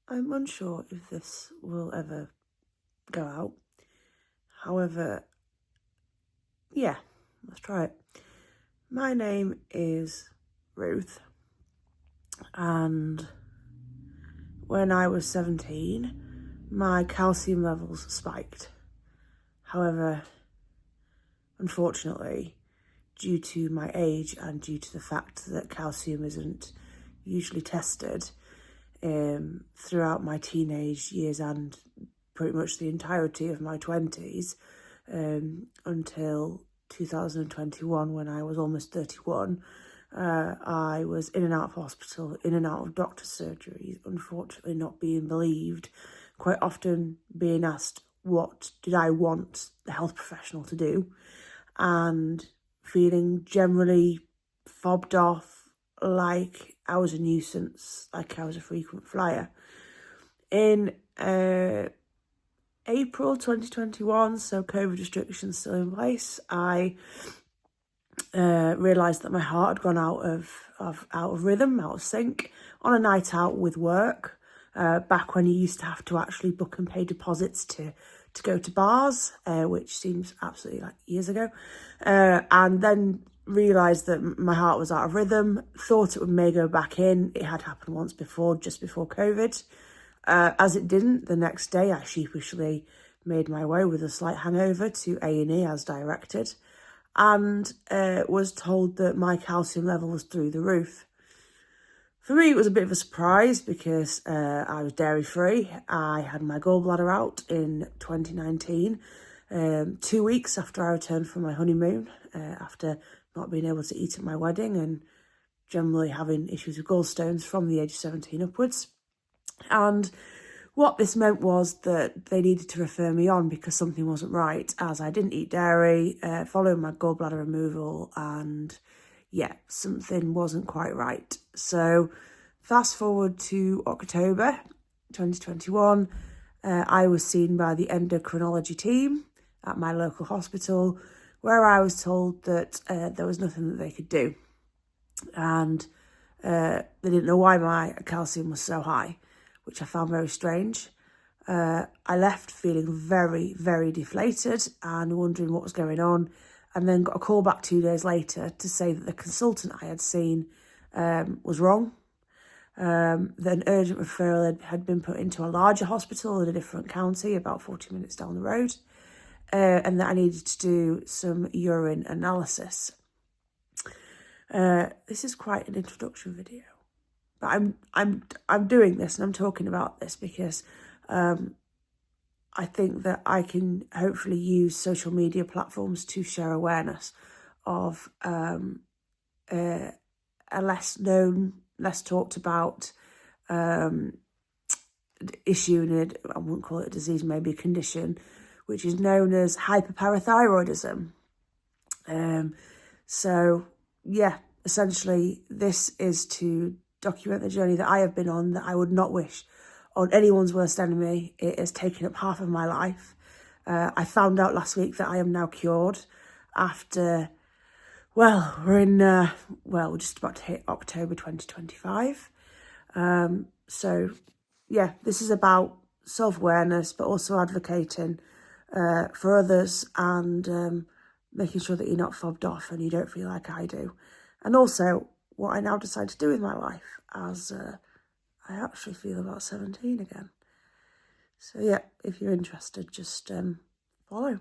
I'm unsure if this will ever go out. However, yeah, let's try it. My name is Ruth, and when I was 17, my calcium levels spiked. However, unfortunately, due to my age and due to the fact that calcium isn't usually tested, throughout my teenage years and pretty much the entirety of my 20s, until 2021, when I was almost 31, I was in and out of hospital, in and out of doctor's surgeries, unfortunately not being believed, quite often being asked what did I want the health professional to do, and feeling generally fobbed off, like I was a nuisance, like I was a frequent flyer. In April 2021, so COVID restrictions still in place, I realised that my heart had gone out of rhythm, out of sync, on a night out with work, back when you used to have to actually book and pay deposits to go to bars, which seems absolutely like years ago, and then realised that my heart was out of rhythm, thought it may go back in. It had happened once before, just before COVID. As it didn't, the next day I sheepishly made my way with a slight hangover to A&E as directed, and was told that my calcium level was through the roof. For me, it was a bit of a surprise because I was dairy-free. I had my gallbladder out in 2019, 2 weeks after I returned from my honeymoon, after not being able to eat at my wedding and generally having issues with gallstones from the age of 17 upwards. And what this meant was that they needed to refer me on because something wasn't right, as I didn't eat dairy, following my gallbladder removal, and yeah, something wasn't quite right. So fast forward to October 2021, I was seen by the endocrinology team at my local hospital, where I was told that there was nothing that they could do. And they didn't know why my calcium was so high, which I found very strange. I left feeling very, very deflated and wondering what was going on, and then got a call back 2 days later to say that the consultant I had seen was wrong, that an urgent referral had been put into a larger hospital in a different county, about 40 minutes down the road, and that I needed to do some urine analysis. This is quite an introduction video, but I'm doing this and I'm talking about this because I think that I can hopefully use social media platforms to share awareness of a less known, less talked about issue, and I wouldn't call it a disease, maybe a condition, which is known as hyperparathyroidism. So yeah, essentially this is to document the journey that I have been on, that I would not wish on anyone's worst enemy. It has taken up half of my life. I found out last week that I am now cured after, well, we're just about to hit October 2025. So yeah, this is about self-awareness, but also advocating for others, and making sure that you're not fobbed off and you don't feel like I do. And also what I now decide to do with my life, as I actually feel about 17 again. So yeah, if you're interested, just follow.